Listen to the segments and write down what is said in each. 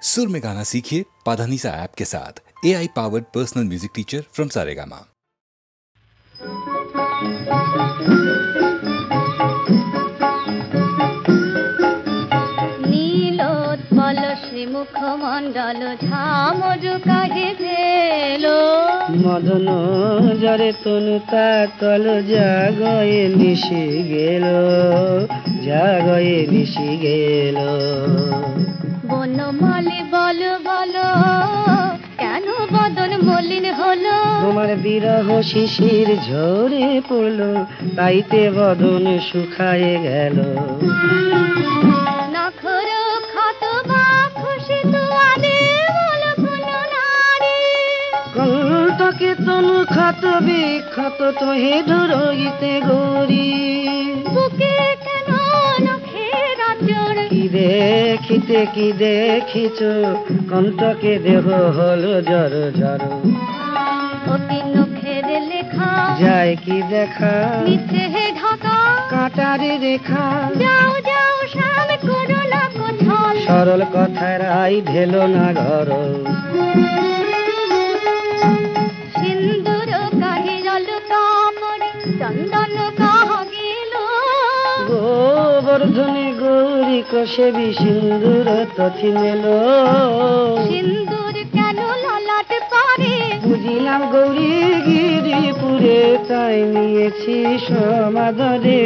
सुर में गाना सीखिए पाधानीसा ऐप के साथ। AI powered personal music teacher from Saregama. নীলোৎপল শ্রীমুখমণ্ডল ঝামরু কাহে ভেলো মদন জরে তনু তাতল জাগয়ে নিশি গেল, জাগয়ে নিশি গেল। বনমালী বলো বলো কেন বদন মলিন হলো? তোমার বিরহ শিশির ঝরে পড়লো, তাইতে বদন শুকায়ে গেল। নখর ক্ষত বা খুশি তোয়াদে বলো কোন নারী? কণ্ঠকে তনু ক্ষত বিক্ষত তোহে ধরইতে গরি। বুকে কেন নখের আঁচড়? কি দেখিতে কি দেখিছ, কণ্ঠকে দেহ হলো জর জর। অতি নখের লেখা যায় কি দেখা, মিছে ঢাকা কাঁটারে রেখা। যাও যাও শাম করো না কোথাল, সরল কথার আই ঢেলো না ঘর। সিন্দুর কাহিরল কাপড় চন্দন কাহা গেল। গোবর্ধনে গৌরী কষেবি সিন্দুর তথি মেল। সিন্দুর কেন ললাট পারে? বুঝিলাম গৌরী গিরিপুরে, তাই নিয়েছি সমাদরে।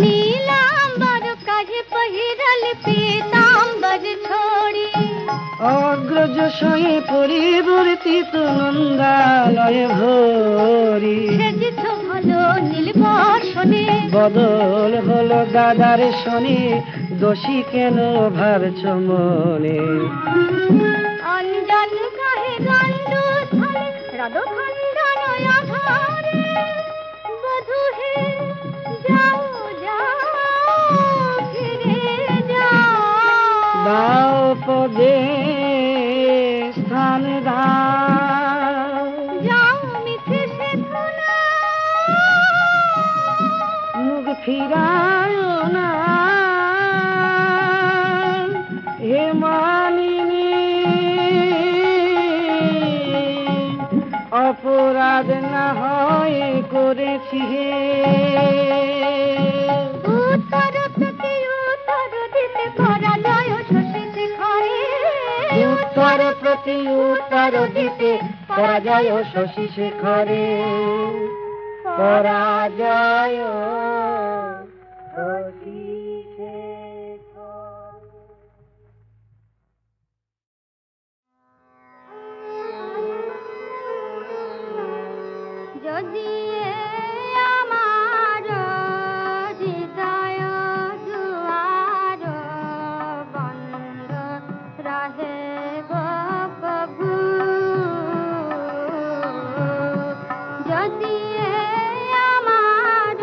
নীলাম্বর কাহে पहिरल পীতাম্বর ছড়ি। অগ্রজ সয়ে পরিবর্তিত নন্দালয় ভরি। সেজেছ ভালো নীল বসনে, বদল হলো দাদার শনি, দোষী কেন ভাবছ মনে। অঞ্জন কাহে গণ্ড ছলে রদখণ্ডন আধারে। বধূ হে যাও যাও ফিরে যাও, দাও পদে স্থান দাও। যাও মিছে সে ধুলা, মুখ ফিরায় না হে মানিনী। অপরাধ না হয় করেছি হে। উত্তর প্রতি উত্তর দিতে পরাজয় শশী শিখরে। উত্তর প্রতি উত্তর দিতে পরাজয় শশী শেখরে। পরাজয় শশী শেখর। যদি আমার হৃদয় দুয়ার বন্ধ রহে গো প্রভু, যদি আমার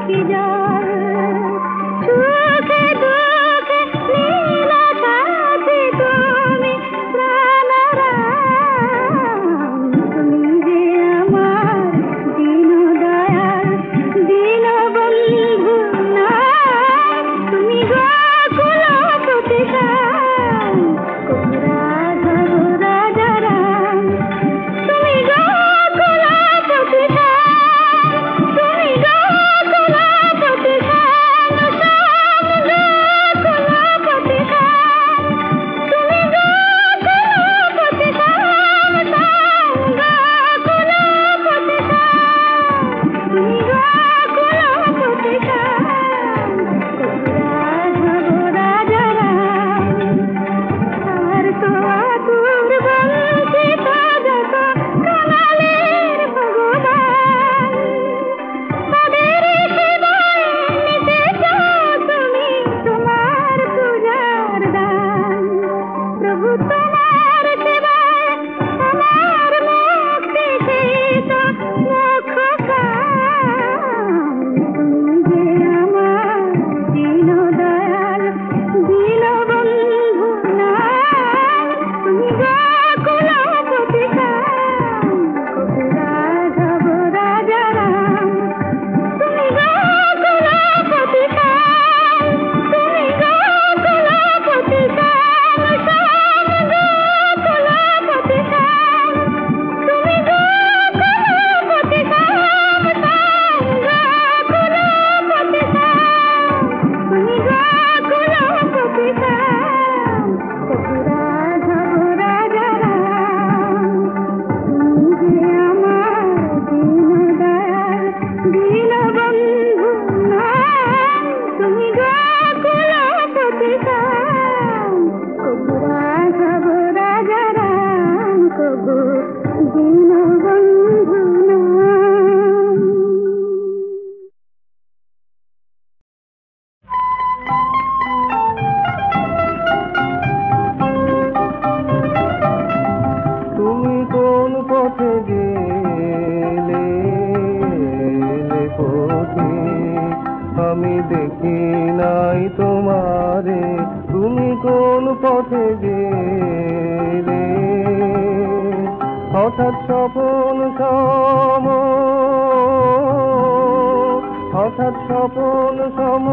কি জল সুখে দুঃখে লীলা সাথী তুমি প্রাণারাম তুমি যে আমার দীন দয়াল দীন বন্ধু না তুমি গোকুলপতি শ্যাম রাঘব রাজা রাম তুমি গোকুলপতি শ্যাম তুমি গোকুলপতি শ্যাম শ্যাম গোকুলপতি শ্যাম তুমি গোকুলপতি শ্যাম শ্যাম গোকুলপতি শ্যাম তুমি গোকুলপতি শ্যাম রাঘব রাজা রাম আর তো আতুর বঞ্চিত যত কাঙালের ভগবান তাদের সেবায় নিতে চাও তুমি তোমার পূজার দান প্রভু তোমার সেবায় আমার মুক্তি সীত মুখ কাম তুমি যে আমার দীন দয়াল দীন বন্ধু না তুমি গোকুলপতি শ্যাম রাঘব রাজা রাম তুমি গোকুলপতি শ্যাম তুমি গোকুলপতি শ্যাম শ্যাম গোকুলপতি শ্যাম তুমি গোকুলপতি শ্যাম শ্যাম গোকুলপতি শ্যাম তুমি গোকুলপতি শ্যাম রাঘব রাজা রাম তুমি যে আমার দীন দয়াল দীন বন্ধু না তুমি গোকুলপতি শ্যাম রাঘব রাজা রাম কবু দীন বন্ধু না তুমি কোন পথে গেলে পথে আমি দেখি নাই তোমারে তুমি কোন পথে গেলে হঠাৎ স্বপন সম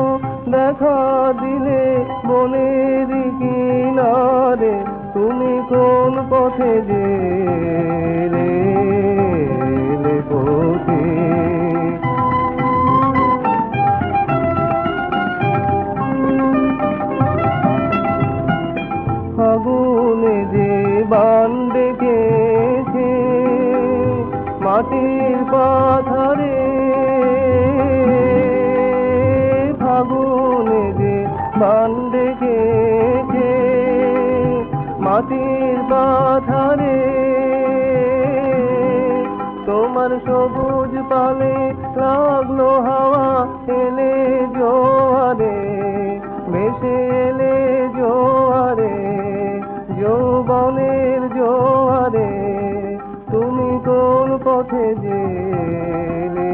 দেখা দিলে বনের কিনারে তুমি কোন পথে গেলে পথে ফাগুনে যে বান ডেকেছে মাটির পাথরে ফাগুনে যে বান ডেকেছে মাটির পাথরে তোমার সবুজ পালে লাগলো হাওয়া এলে জোয়ারে ভেসে এলে জোয়ারে যৌবনের জোয়ারে তুমি কোন পথে গেলে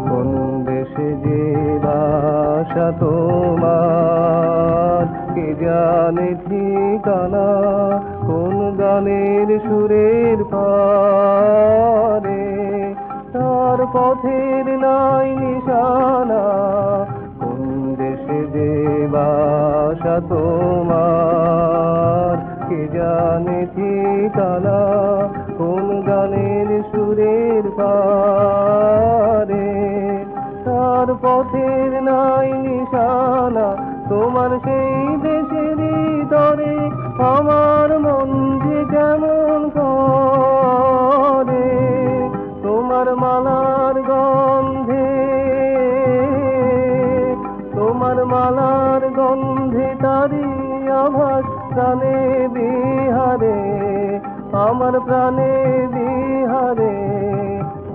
কোন দেশে যে ভাষা তোমার কে জানে ঠিকানা কোন গানের সুরের পারে তার পথের নাই নিশানা কোন দেশে যে ভাষা তোমার কে জানে ঠিকানা কোন গানের সুরের পারে তার পথের নাই নিশানা তোমার সেই দেশের তরে আমার মন যে কেমন করে তোমার মালার গন্ধে তারি আভাস প্রাণে বিহারে আমার প্রাণে বিহারে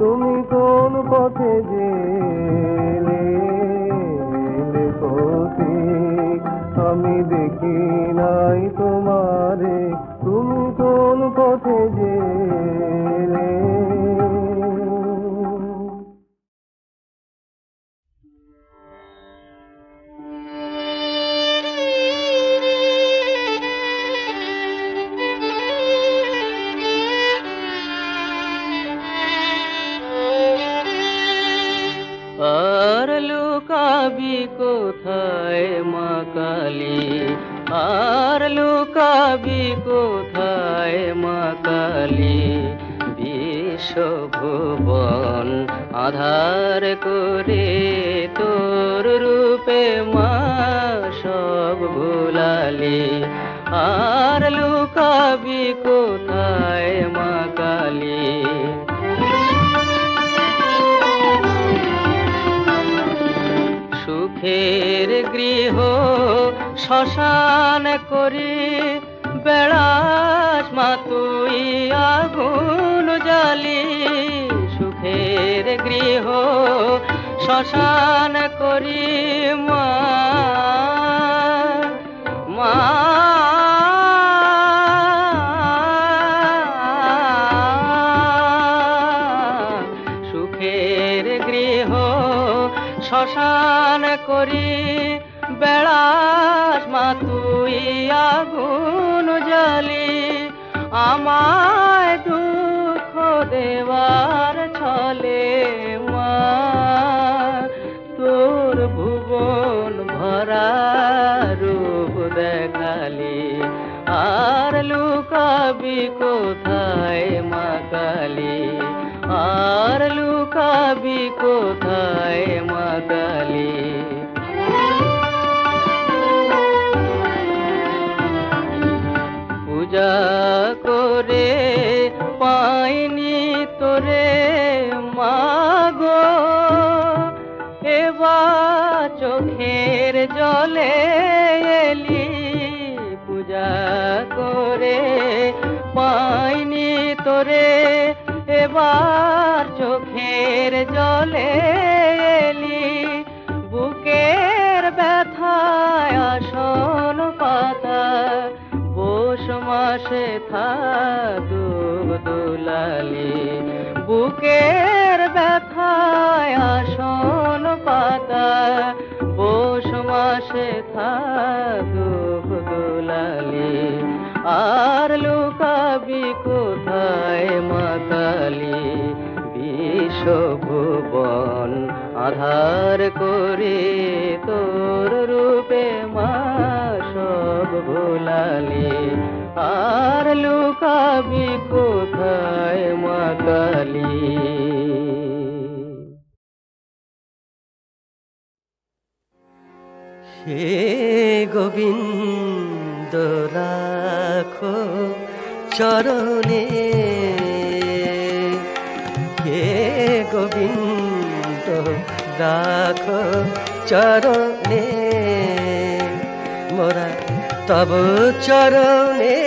তুমি কোন পথে গেলে পথে আমি দেখি নাই তোমারে তুমি কোন পথে গেলে। আর লুকাবি কোথায় মা কালী, আর লুকাবি কোথায় মা কালী, বিশ্বভুবন আধার করে তোর রূপে মা সব ভুলালি। আর লুকাবি কোথায় মা কালী। সুখের গৃহ শ্মশান করি বেড়াস মা তুই আগুন জ্বালি। সুখের গৃহ শ্মশান করি মা মা সুখের গৃহ শ্মশান করি বেড়াস মা তুই আগুন জ্বালি। আমায় দুঃখ দেওয়ার ছলে মা তোর ভুবন ভরা রূপ দেখালি। আর লুকাবি কোথায় মা কালী, আর লুকাবি কোথায় মা কালী। পূজা করে পাইনি তোরে মাগো, এবার চোখের জলে এলি। পূজা করে পাইনি তোরে এবার চোখের জলে এলি। বুকের ব্যথায় আসন পাতা পৌষ মাসে থাকুক দুলালি। বুকের ব্যথায় আসন পাতা পৌষ মাসে থাকুক দুলালি। আর লুকাবি কোথায় মা কালী, বিশ্বভুবন আধার করে তোর রূপে মা সব ভুলালি। আর লুকাবি কোথায় মা কালী। হে গোবিন্দ রাখো চরণে, হে গোবিন্দ রাখো চরণে। মোরা তব চরণে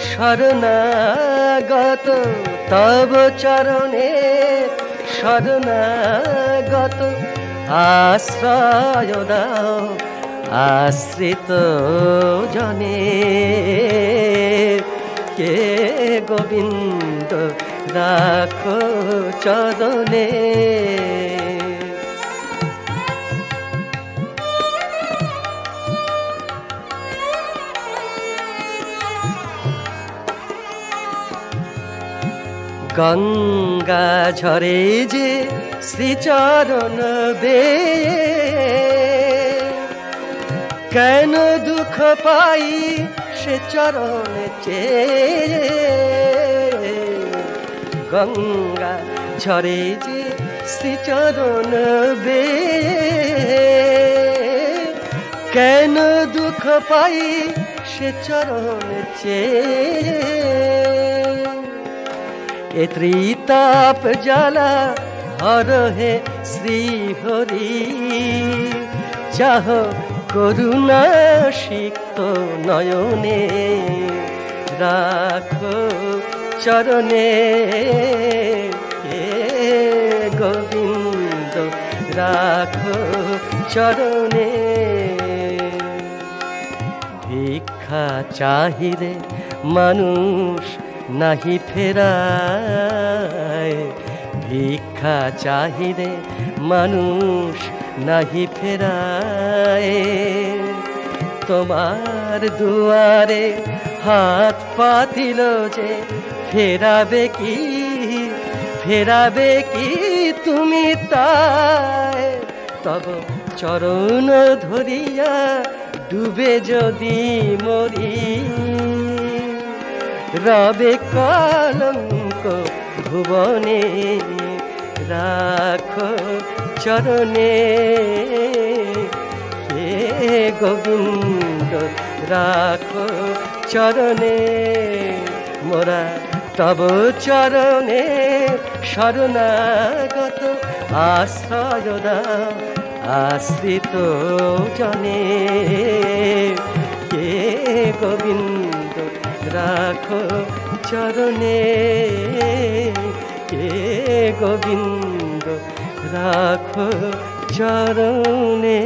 শরণাগত, তব চরণে শরণাগত। আশ্রয় দাও আশ্রিত জনে, কে গোবিন্দ রাখো চরণে। গঙ্গা ঝরে যে শ্রীচরণ বেয়ে, কেন দুঃখ পাই সে চরণ চেয়ে। গঙ্গা ঝরে যে শ্রীচরণ বেয়ে, কেন দুঃখ পাই সে চরণ চেয়ে। এ ত্রিতাপ জ্বালা হর হে শ্রী হরি, চাহ করুণা সিক্ত নয়নে। রাখো চরণে হে গোবিন্দ, রাখো চরণে। ভিক্ষা চাহিরে মানুষ নাহি ফেরায় ভিক্ষা চাহিদে মানুষ নাহি ফেরায় তোমার দুয়ারে হাত পাতিল যে ফেরাবে কি তুমি তাই তব চরণ ধরিয়া ডুবে যদি মরি রবে কলঙ্ক ভুবনে রাখো চরণে হে গোবিন্দ রাখো চরণে মোরা তব চরণে শরণাগত আশ্রয় দাও আশ্রিত জনে হে গোবিন্দ রাখো চরণে হে গোবিন্দ রাখো চরণে